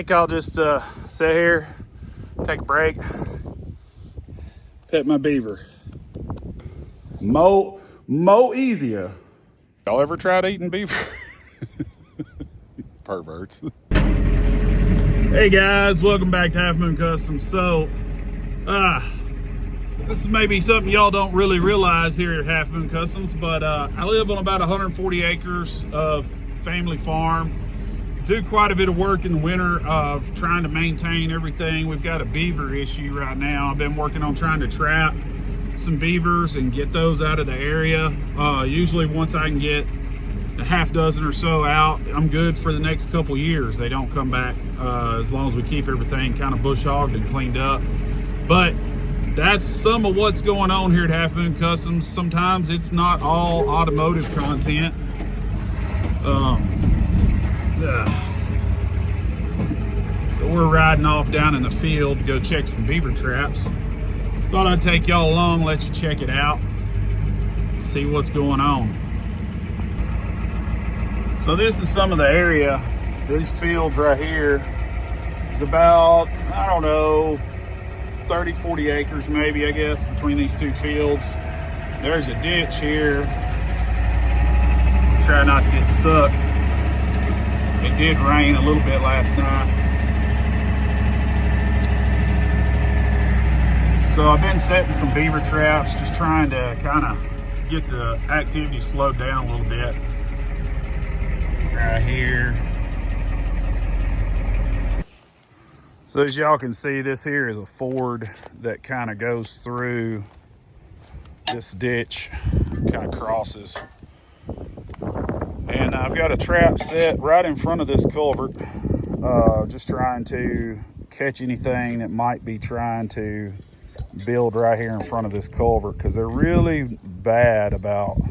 think I'll just sit here, take a break, pet my beaver. Mo easier. Y'all ever tried eating beaver? Perverts. Hey guys, welcome back to Half Moon Customs. So, this is maybe something y'all don't really realize here at Half Moon Customs, but I live on about 140 acres of family farm. Do quite a bit of work in the winter of trying to maintain everything. We've got a beaver issue right now. I've been working on trying to trap some beavers and get those out of the area. Usually once I can get a half dozen or so out, I'm good for the next couple years. They don't come back as long as we keep everything kind of bush hogged and cleaned up. But that's some of what's going on here at Half Moon Customs. Sometimes it's not all automotive content. So we're riding off down in the field to go check some beaver traps. Thought I'd take y'all along, let you check it out, see what's going on. So this is some of the area. These fields right here is about, I don't know, 30, 40 acres maybe, I guess, between these two fields. There's a ditch here. Try not to get stuck. It did rain a little bit last night. So I've been setting some beaver traps, just trying to kind of get the activity slowed down a little bit. Right here. So as y'all can see, this here is a ford that kind of goes through this ditch, kind of crosses. And I've got a trap set right in front of this culvert, just trying to catch anything that might be trying to build right here in front of this culvert, because they're really bad about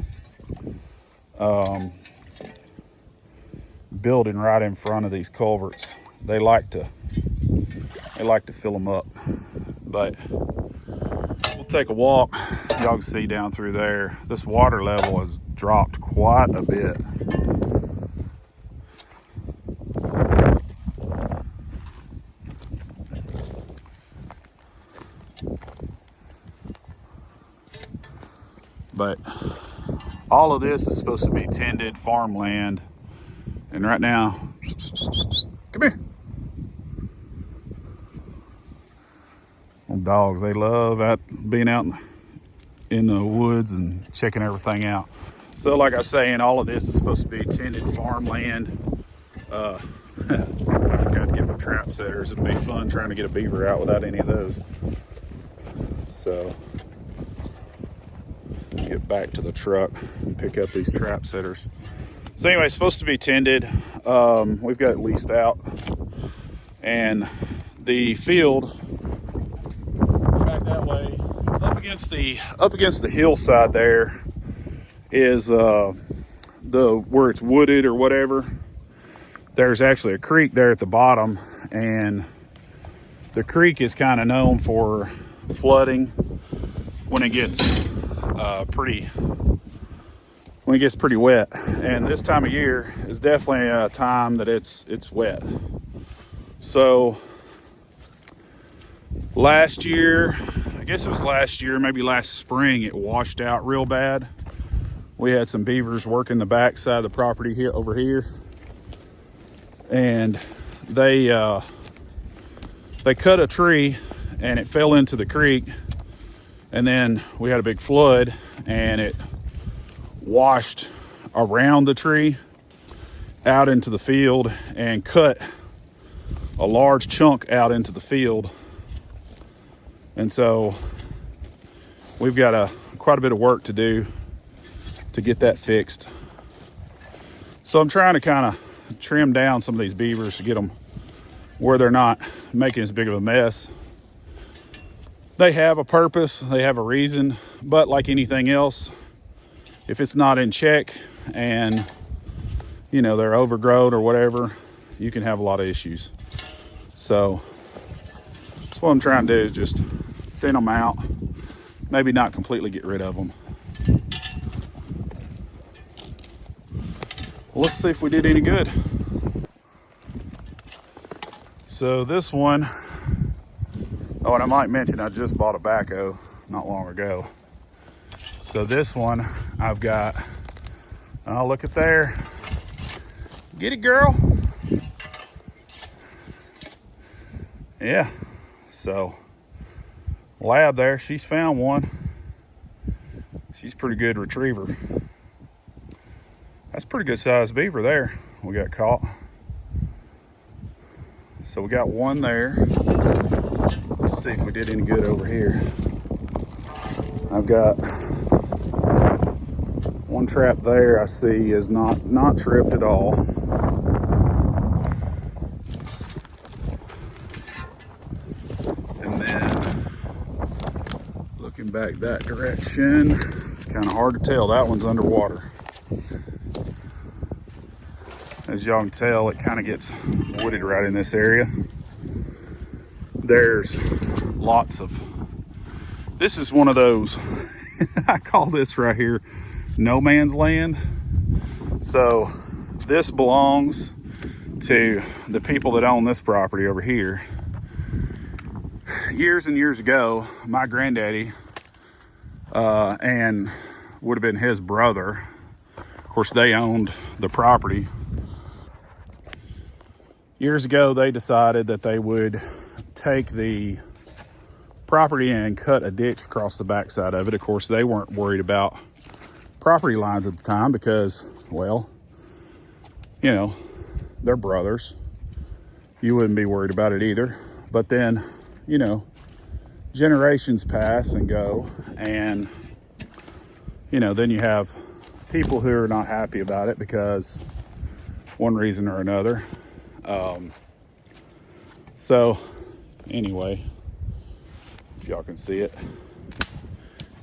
building right in front of these culverts. They like to fill them up. But we'll take a walk. Y'all can see down through there, this water level has dropped quite a bit. But all of this is supposed to be tended farmland. And right now, come here. Little dogs, they love being out in the woods and checking everything out. So like I was saying, all of this is supposed to be tended farmland. I forgot to get my trap setters. It'd be fun trying to get a beaver out without any of those. So get back to the truck and pick up these trap setters. So anyway, it's supposed to be tended. We've got it leased out, and the field back that way, up against the hillside there, is where it's wooded or whatever. There's actually a creek there at the bottom, and the creek is kind of known for flooding when it gets pretty wet. And this time of year is definitely a time that it's wet. So last year, I guess it was last year, maybe last spring, it washed out real bad. We had some beavers working the back side of the property here over here, and they cut a tree and it fell into the creek, and then we had a big flood and it washed around the tree out into the field and cut a large chunk out into the field. And so we've got quite a bit of work to do to get that fixed. So I'm trying to kind of trim down some of these beavers to get them where they're not making as big of a mess. They have a purpose, they have a reason, but like anything else, if it's not in check and, you know, they're overgrown or whatever, you can have a lot of issues. So that's what I'm trying to do, is just thin them out, maybe not completely get rid of them. Well, let's see if we did any good. So this one, oh, and I might mention I just bought a backhoe not long ago. So this one I've got, oh, look at there. Get it, girl. Yeah, so Lab there, she's found one. She's a pretty good retriever. That's a pretty good sized beaver there we got caught. So we got one there. Let's see if we did any good over here. I've got one trap there I see is not tripped at all. And then looking back that direction, it's kind of hard to tell. That one's underwater. As y'all can tell, it kind of gets wooded right in this area. There's lots of, this is one of those, I call this right here no man's land. So this belongs to the people that own this property over here. Years and years ago, my granddaddy and would have been his brother, of course they owned the property. Years ago, they decided that they would take the property and cut a ditch across the backside of it. Of course, they weren't worried about property lines at the time because, well, you know, they're brothers. You wouldn't be worried about it either. But then, you know, generations pass and go, and, you know, then you have people who are not happy about it because one reason or another. So anyway, if y'all can see it.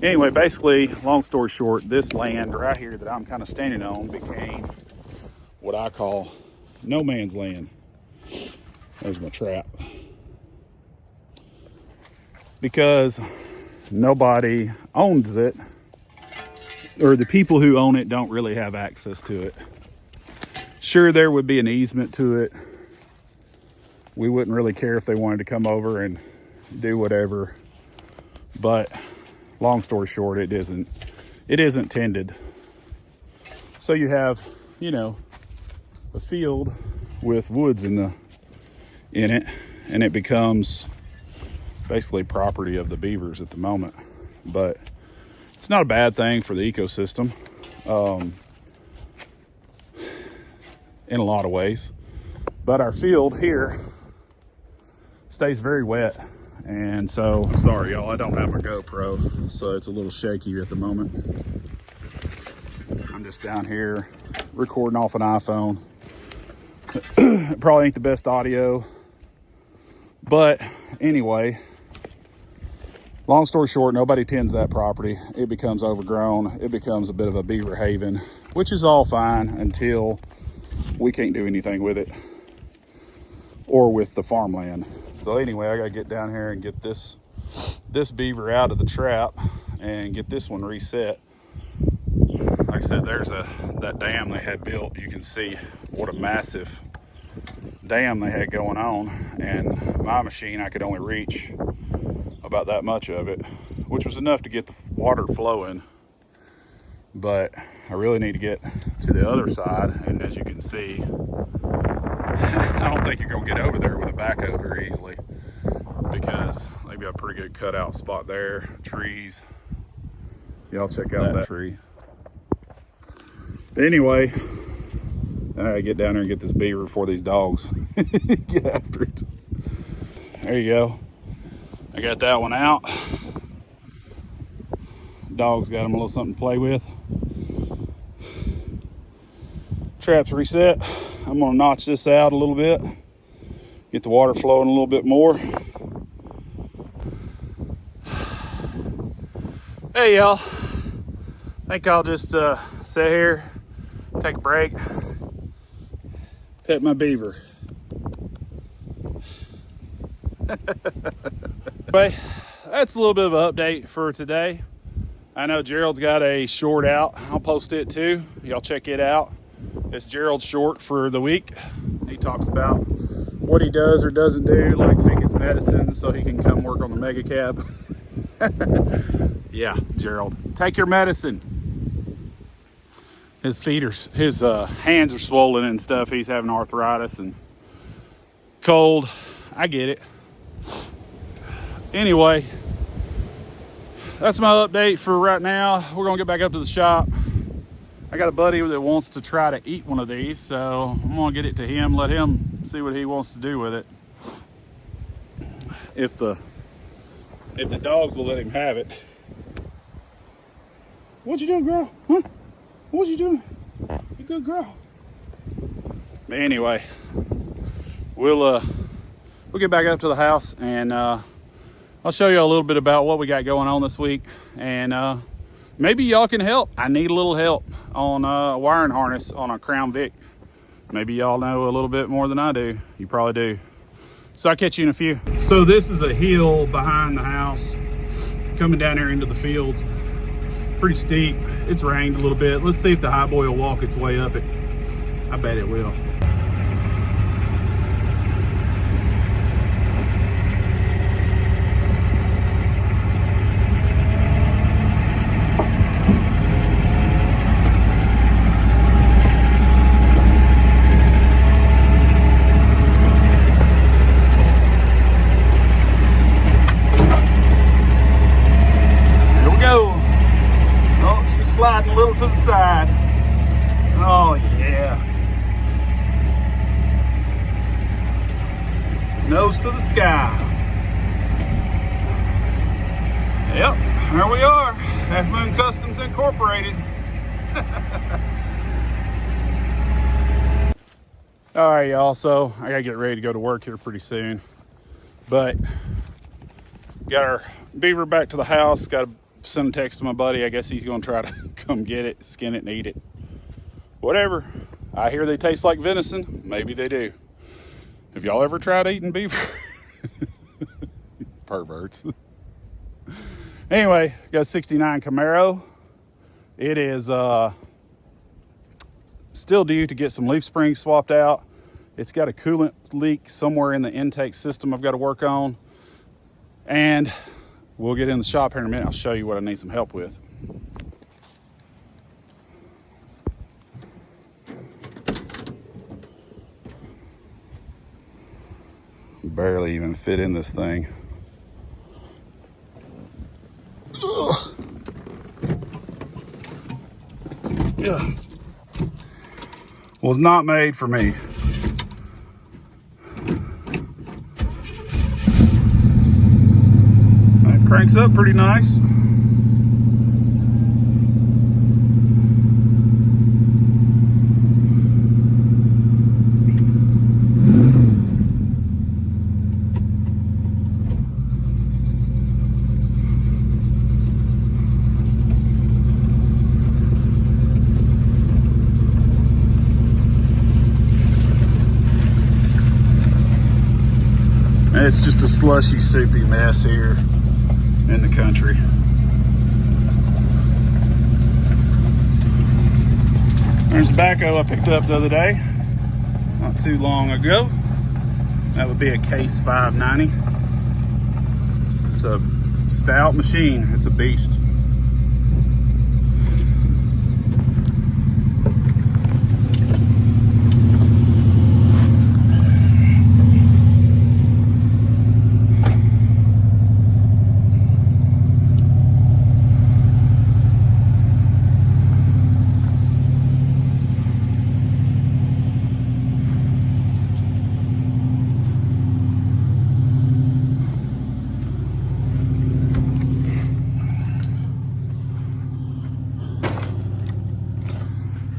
Anyway, basically, long story short, this land right here that I'm kind of standing on became what I call no man's land. There's my trap. Because nobody owns it, or the people who own it don't really have access to it. Sure, there would be an easement to it. We wouldn't really care if they wanted to come over and do whatever. But long story short, it isn't tended. So you have, you know, a field with woods in it, and it becomes basically property of the beavers at the moment. But it's not a bad thing for the ecosystem. In a lot of ways, but our field here stays very wet, and so sorry y'all, I don't have my GoPro, so it's a little shaky at the moment. I'm just down here recording off an iPhone. Probably ain't the best audio, but anyway, long story short, nobody tends that property. It becomes overgrown. It becomes a bit of a beaver haven, which is all fine until we can't do anything with it or with the farmland. So anyway, I gotta get down here and get this beaver out of the trap and get this one reset. Like I said, there's that dam they had built. You can see what a massive dam they had going on, and my machine, I could only reach about that much of it, which was enough to get the water flowing. But I really need to get to the other side, and as you can see, I don't think you're gonna get over there with a backhoe very easily, because they've got a pretty good cutout spot there, trees. Y'all check out that tree. But anyway, I gotta get down there and get this beaver before these dogs get after it. There you go. I got that one out. Dogs got them a little something to play with. Trap's reset. I'm gonna notch this out a little bit, get the water flowing a little bit more. Hey y'all, I think I'll just sit here, take a break, pet my beaver. Anyway, that's a little bit of an update for today. I know Gerald's got a short out. I'll post it too. Y'all check it out. It's Gerald's short for the week. He talks about what he does or doesn't do, like take his medicine so he can come work on the mega cab. Yeah, Gerald, take your medicine. His hands are swollen and stuff. He's having arthritis and cold. I get it. Anyway, that's my update for right now. We're gonna get back up to the shop. I got a buddy that wants to try to eat one of these, so I'm gonna get it to him, let him see what he wants to do with it. If the dogs will let him have it. What you doing, girl? Huh? What you doing? You good girl. But anyway, we'll get back up to the house, and I'll show you a little bit about what we got going on this week, and maybe y'all can help. I need a little help on a wiring harness on a Crown Vic. Maybe y'all know a little bit more than I do. You probably do. So I'll catch you in a few. So this is a hill behind the house, coming down here into the fields. Pretty steep. It's rained a little bit. Let's see if the Highboy will walk its way up it. I bet it will. Sliding a little to the side. Oh yeah. Nose to the sky. Yep, there we are. Half Moon Customs Incorporated. All right, y'all, so I gotta get ready to go to work here pretty soon. But got our Beaver back to the house. Got to send a text to my buddy. I guess he's gonna try to come get it, skin it, and eat it. Whatever. I hear they taste like venison. Maybe they do. Have y'all ever tried eating beaver? Perverts. Anyway, got a 69 Camaro. It is still due to get some leaf springs swapped out. It's got a coolant leak somewhere in the intake system I've got to work on. And we'll get in the shop here in a minute. I'll show you what I need some help with. Barely even fit in this thing. Ugh. Yeah. Was not made for me. That cranks up pretty nice. It's just a slushy, soupy mess here in the country. There's the backhoe I picked up the other day, not too long ago. That would be a Case 590. It's a stout machine. It's a beast.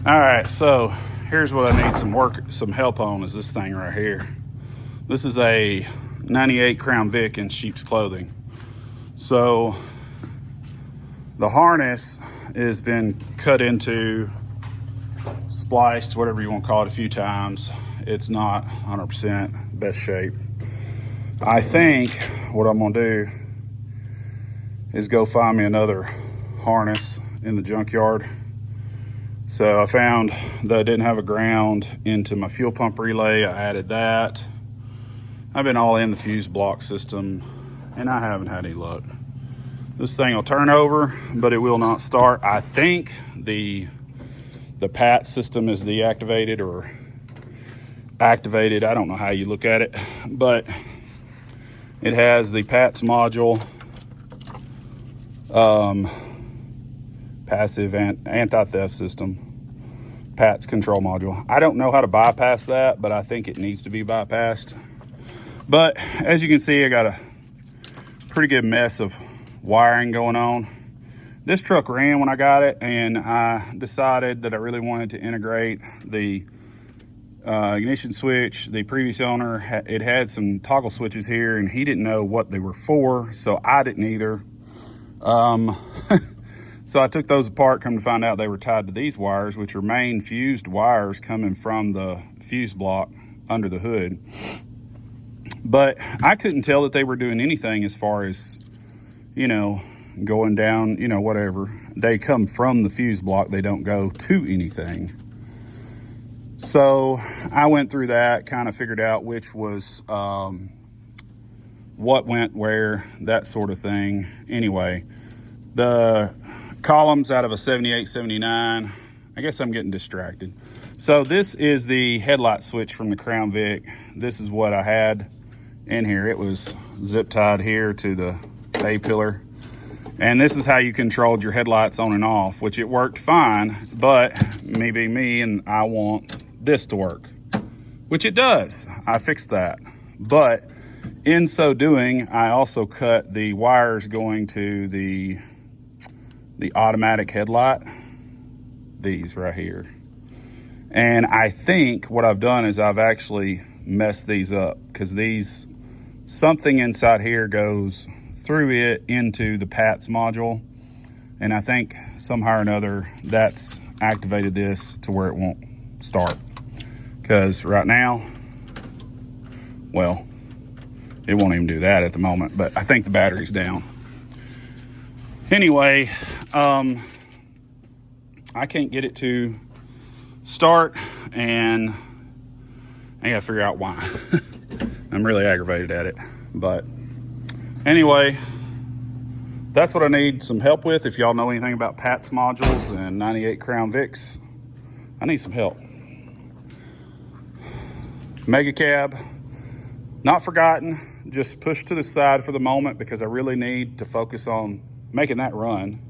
All right, so here's what I need some help on is this thing right here. This is a 98 Crown Vic in sheep's clothing. So the harness has been cut into, spliced, whatever you want to call it, a few times. It's not 100% best shape. I think what I'm gonna do is go find me another harness in the junkyard. So I found that I didn't have a ground into my fuel pump relay. I added that. I've been all in the fuse block system and I haven't had any luck. This thing will turn over, but it will not start. I think the PAT system is deactivated or activated. I don't know how you look at it, but it has the PATS module, passive anti-theft system, PATS control module. I don't know how to bypass that, but I think it needs to be bypassed. But as you can see, I got a pretty good mess of wiring going on. This truck ran when I got it, and I decided that I really wanted to integrate the ignition switch. The previous owner, it had some toggle switches here, and he didn't know what they were for, so I didn't either. So I took those apart, come to find out they were tied to these wires, which are main fused wires coming from the fuse block under the hood. But I couldn't tell that they were doing anything as far as, you know, going down, you know, whatever. They come from the fuse block, they don't go to anything. So I went through that, kind of figured out which was what went where, that sort of thing. Anyway, the columns out of a 78, 79, I guess I'm getting distracted. So this is the headlight switch from the Crown Vic. This is what I had in here. It was zip tied here to the A-pillar. And this is how you controlled your headlights on and off, which it worked fine, but me being me, and I want this to work, which it does. I fixed that. But in so doing, I also cut the wires going to the automatic headlight, these right here. And I think what I've done is I've actually messed these up, because something inside here goes through it into the PATS module, and I think somehow or another that's activated this to where it won't start. Because right now, well, it won't even do that at the moment, but I think the battery's down. Anyway, I can't get it to start, and I gotta figure out why. I'm really aggravated at it, but anyway, that's what I need some help with. If y'all know anything about PATS modules and 98 Crown Vics, I need some help. Mega cab, not forgotten, just pushed to the side for the moment because I really need to focus on making that run.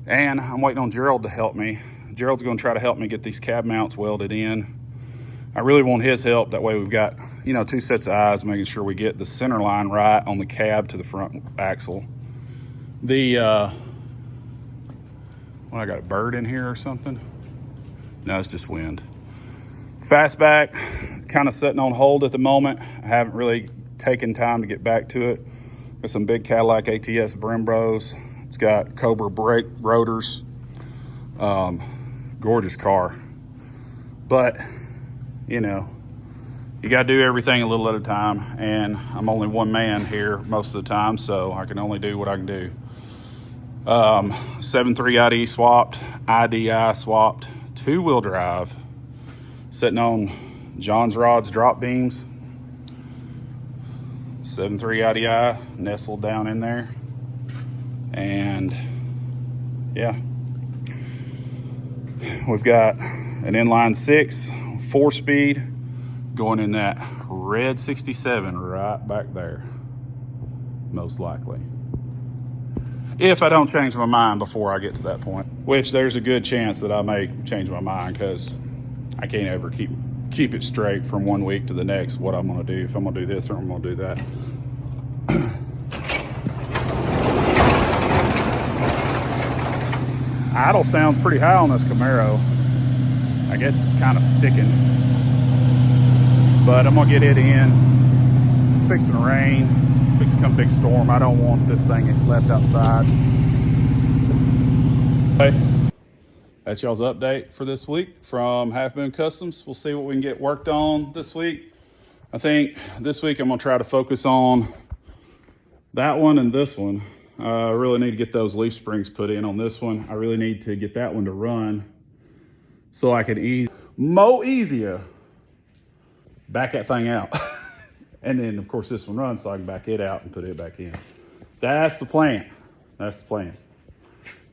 And I'm waiting on Gerald to help me. Gerald's gonna try to help me get these cab mounts welded in. I really want his help. That way we've got, you know, two sets of eyes, making sure we get the center line right on the cab to the front axle. I got a bird in here or something? No, it's just wind. Fastback, kind of sitting on hold at the moment. I haven't really taken time to get back to it. There's some big Cadillac ATS Brembos. It's got Cobra brake rotors. Gorgeous car. But, you know, you got to do everything a little at a time. And I'm only one man here most of the time, so I can only do what I can do. 7.3 ID swapped, IDI swapped, two-wheel drive, sitting on John's Rods drop beams. 7.3 IDI nestled down in there. And yeah, we've got an inline 6 4-speed going in that red 67 right back there, most likely, if I don't change my mind before I get to that point, which there's a good chance that I may change my mind, because I can't ever keep it straight from one week to the next what I'm going to do, if I'm going to do this or I'm going to do that. Idle sounds pretty high on this Camaro. I guess it's kind of sticking, but I'm gonna get it in. It's fixing to rain, fixing to come big storm. I don't want this thing left outside. Okay, that's y'all's update for this week from Half Moon Customs. We'll see what we can get worked on this week. I think this week I'm gonna try to focus on that one and this one. I really need to get those leaf springs put in on this one. I really need to get that one to run so I can easier back that thing out. And then of course this one runs so I can back it out and put it back in. That's the plan. That's the plan.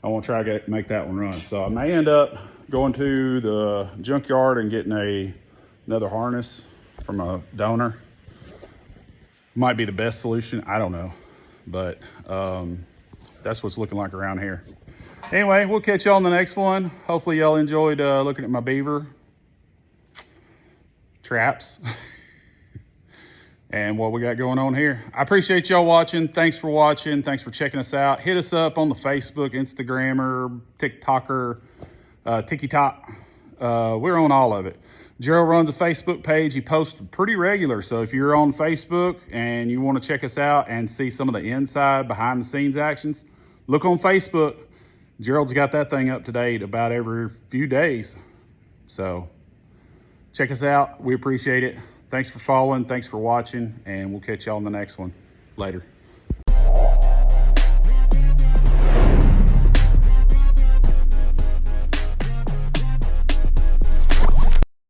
I want to try to make that one run. So I may end up going to the junkyard and getting another harness from a donor. Might be the best solution. I don't know. But that's what's looking like around here. Anyway, we'll catch y'all on the next one. Hopefully y'all enjoyed looking at my beaver traps and what we got going on here. I appreciate y'all watching. Thanks for watching. Thanks for checking us out. Hit us up on the Facebook, Instagrammer, TikToker, TikTok. We're on all of it. Gerald runs a Facebook page. He posts pretty regular. So if you're on Facebook and you want to check us out and see some of the inside, behind the scenes actions, look on Facebook. Gerald's got that thing up to date about every few days. So check us out. We appreciate it. Thanks for following. Thanks for watching. And we'll catch y'all on the next one. Later.